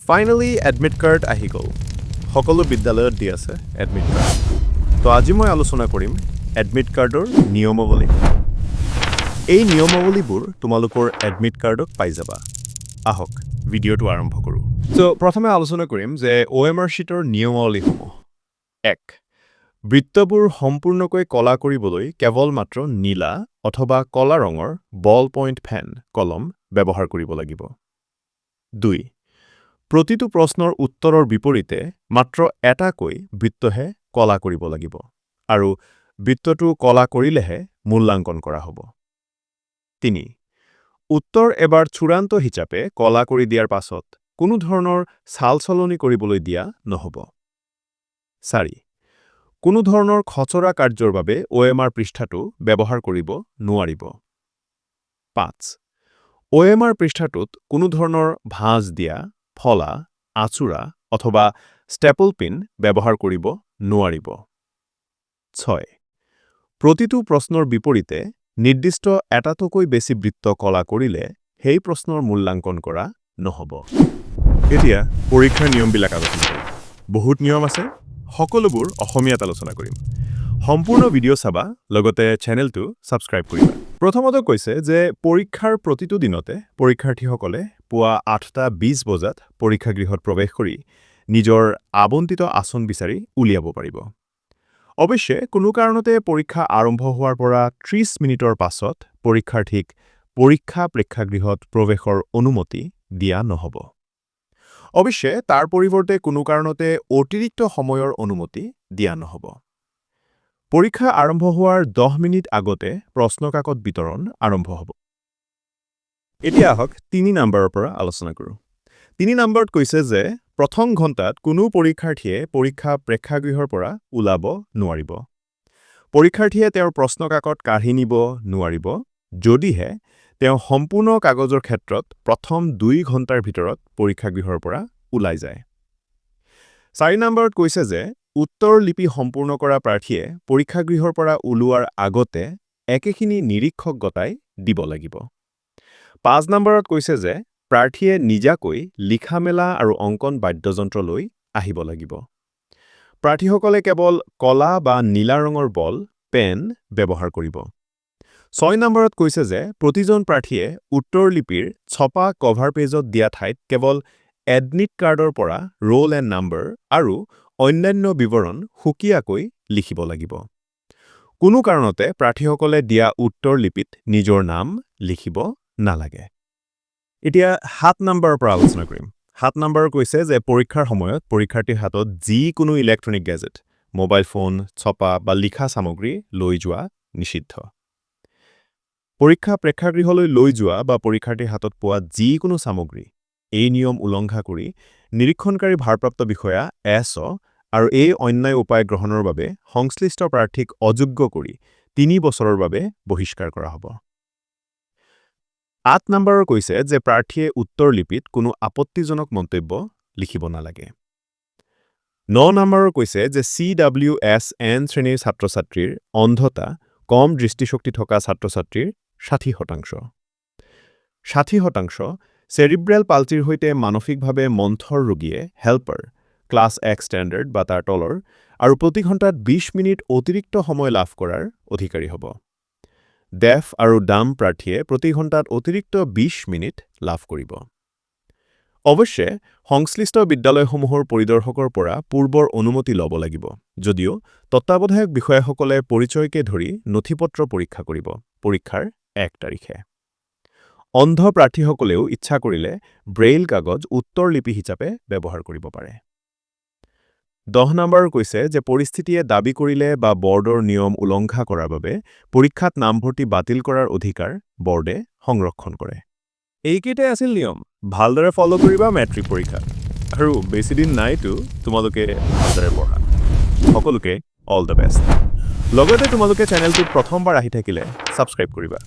finally admit card আহি গ'ল সকলো বিদ্যালয়ত দি আছে এডমিট কাৰ্ড তো আজি মই আলোচনা কৰিম এডমিট কাৰ্ডৰ নিয়মাৱলী এই নিয়মাৱলীবোৰ তোমালোকৰ এডমিট কাৰ্ডত পাই যাবা আহক ভিডিঅ'টো আৰম্ভ কৰোঁ তো প্ৰথমে আলোচনা কৰিম যে OMR শীটৰ নিয়মাৱলীসমূহ 1 বৃত্তবোৰ সম্পূৰ্ণকৈ কলা কৰিবলৈ কেৱল মাত্ৰ নীলা অথবা কলা ৰঙৰ বল পইণ্ট পেন কলম ব্যৱহাৰ কৰিব লাগিব 2 প্ৰতিটো প্ৰশ্নৰ উত্তৰৰ বিপৰীতে মাত্ৰ এটাকৈ বৃত্তহে কলা কৰিব লাগিব আৰু বৃত্তটো কলা কৰিলেহে মূল্যাঙ্কন কৰা হ'ব 3 উত্তৰ এবাৰ চূড়ান্ত হিচাপে কলা কৰি দিয়াৰ পাছত কোনো ধৰণৰ সালসলনি কৰিবলৈ দিয়া নহব 4 কোনো ধৰণৰ খচৰা কাৰ্যৰ বাবে OMR পৃষ্ঠাটো ব্যৱহাৰ কৰিব নোৱাৰিব 5 OMR পৃষ্ঠাটোত কোনো ধৰণৰ ভাঁজ দিয়া ফলা আচুৰা অথবা ষ্টেপল পিন ব্যৱহাৰ কৰিব নোৱাৰিব 6 প্ৰতিটো প্ৰশ্নৰ বিপৰীতে নিৰ্দিষ্ট এটাতকৈ বেছি বৃত্ত কলা কৰিলে সেই প্ৰশ্নৰ মূল্যাঙ্কন কৰা নহব এতিয়া পৰীক্ষাৰ নিয়মবিলাক আলোচনা কৰিম বহুত নিয়ম আছে সকলোবোৰ অসমীয়াত আলোচনা কৰিম সম্পূৰ্ণ ভিডিঅ' চাবা লগতে চেনেলটো সাবস্ক্ৰাইব কৰিবা প্ৰথমত কৈছে যে পৰীক্ষাৰ প্ৰতিটো দিনতে পৰীক্ষাৰ্থীসকলে পুৱা 8:20 বজাত পৰীক্ষাগৃহত প্ৰৱেশ কৰি নিজৰ আবণ্টিত আসন বিচাৰি উলিয়াব পাৰিব অৱশ্যে কোনো কাৰণতে পৰীক্ষা আৰম্ভ হোৱাৰ পৰা 30 মিনিটৰ পাছত পৰীক্ষাৰ্থীক পৰীক্ষা প্ৰেক্ষাগৃহত প্ৰৱেশৰ অনুমতি দিয়া নহব অৱশ্যে তাৰ পৰিৱৰ্তে কোনো কাৰণতে অতিৰিক্ত সময়ৰ অনুমতি দিয়া নহব পৰীক্ষা আৰম্ভ হোৱাৰ 10 মিনিট আগতে প্ৰশ্নকাকত বিতৰণ আৰম্ভ হ'ব এতিয়া আহক 3 নম্বৰৰ পৰা আলোচনা কৰোঁ 3 নম্বৰত কৈছে যে প্ৰথম ঘণ্টাত কোনো পৰীক্ষাৰ্থীয়ে পৰীক্ষা প্ৰেক্ষাগৃহৰ পৰা ওলাব নোৱাৰিব পৰীক্ষাৰ্থীয়ে তেওঁৰ প্ৰশ্নকাকত কাঢ়ি নিব নোৱাৰিব যদিহে তেওঁ সম্পূৰ্ণ কাগজৰ ক্ষেত্ৰত প্ৰথম 2 ঘণ্টাৰ ভিতৰত পৰীক্ষাগৃহৰ পৰা ওলাই যায় 4 নম্বৰত কৈছে যে উত্তৰ লিপি সম্পূৰ্ণ কৰা প্ৰাৰ্থীয়ে পৰীক্ষাগৃহৰ পৰা ওলোৱাৰ আগতে একেখিনি নিৰীক্ষক গতাই দিব লাগিব 5 নম্বৰত কৈছে যে প্ৰাৰ্থীয়ে নিজাকৈ লিখা মেলা আৰু অংকন বাদ্যযন্ত্ৰ লৈ আহিব লাগিব প্ৰাৰ্থীসকলে কেৱল কলা বা নীলা ৰঙৰ বল পেন ব্যৱহাৰ কৰিব 6 নম্বৰত কৈছে যে প্ৰতিজন প্ৰাৰ্থীয়ে উত্তৰ লিপিৰ ছপা কভাৰ পেজত দিয়া ঠাইত কেৱল এডমিট কাৰ্ডৰ পৰা ৰোল এণ্ড নাম্বাৰ আৰু অন্যান্য বিৱৰণ সুকীয়াকৈ লিখিব লাগিব কোনো কাৰণতে প্ৰাৰ্থীসকলে দিয়া উত্তৰ লিপিত নিজৰ নাম লিখিব নালাগে এতিয়া 7 নম্বৰৰ পৰা আলোচনা কৰিম 7 নম্বৰ কৈছে যে পৰীক্ষাৰ সময়ত পৰীক্ষাৰ্থীৰ হাতত যিকোনো ইলেক্ট্ৰনিক গেজেট মোবাইল ফোন ছপা বা লিখা সামগ্ৰী লৈ যোৱা নিষিদ্ধ পৰীক্ষা প্ৰেক্ষাগৃহলৈ লৈ যোৱা বা পৰীক্ষাৰ্থীৰ হাতত পোৱা যিকোনো সামগ্ৰী এই নিয়ম উলংঘা কৰি নিৰীক্ষণকাৰী ভাৰপ্ৰাপ্ত বিষয়া ASSEB আৰু এই অন্যায় উপায় গ্ৰহণৰ বাবে সংশ্লিষ্ট প্ৰাৰ্থীক অযোগ্য কৰি 3 বছৰৰ বাবে বহিষ্কাৰ কৰা হ'ব 8 নম্বৰৰ কৈছে যে প্ৰাৰ্থীয়ে উত্তৰ লিপিত কোনো আপত্তিজনক মন্তব্য লিখিব নালাগে 9 নম্বৰৰ কৈছে যে CWSN শ্ৰেণীৰ ছাত্ৰ-ছাত্ৰীৰ অন্ধতা কম দৃষ্টিশক্তি থকা ছাত্ৰ-ছাত্ৰীৰ 60% 60% চেৰিব্ৰেল পালচিৰ হৈতে মানসিকভাৱে মন্থৰ ৰোগীয়ে হেল্পাৰ ক্লাছ 1 ষ্টেণ্ডাৰ্ড বা তাৰ তলৰ আৰু প্ৰতি ঘণ্টাত 20 মিনিট অতিৰিক্ত সময় লাভ কৰাৰ অধিকাৰী হ'ব ডেফ আৰু ডাম প্ৰাৰ্থীয়ে প্ৰতি ঘণ্টাত অতিৰিক্ত 20 মিনিট লাভ কৰিব অৱশ্যে সংশ্লিষ্ট বিদ্যালয়সমূহৰ পৰিদৰ্শকৰ পৰা পূৰ্বৰ অনুমতি ল'ব লাগিব যদিও তত্ত্বাৱধায়ক বিষয়াসকলে পৰিচয়কে ধৰি নথিপত্ৰ পৰীক্ষা কৰিব পৰীক্ষাৰ 1 তাৰিখে অন্ধ প্ৰাৰ্থীসকলেও ইচ্ছা কৰিলে ব্ৰেইল কাগজ উত্তৰ লিপি হিচাপে ব্যৱহাৰ কৰিব পাৰে 10 নম্বৰ কৈছে যে পৰিস্থিতিয়ে দাবী কৰিলে বা বৰ্ডৰ নিয়ম উলংঘা কৰাৰ বাবে পৰীক্ষাত নামভৰ্তি বাতিল কৰাৰ অধিকাৰ বৰ্ডে সংৰক্ষণ কৰে এইকেইটাই আছিল নিয়ম ভালদৰে ফলো কৰিবা মেট্ৰিক পৰীক্ষা আৰু বেছি দিন নাইতো তোমালোকে ভালদৰে পঢ়া সকলোকে অল দ্য বেষ্ট লগতে তোমালোকে চেনেলটোত প্ৰথমবাৰ আহি থাকিলে সাবস্ক্ৰাইব কৰিবা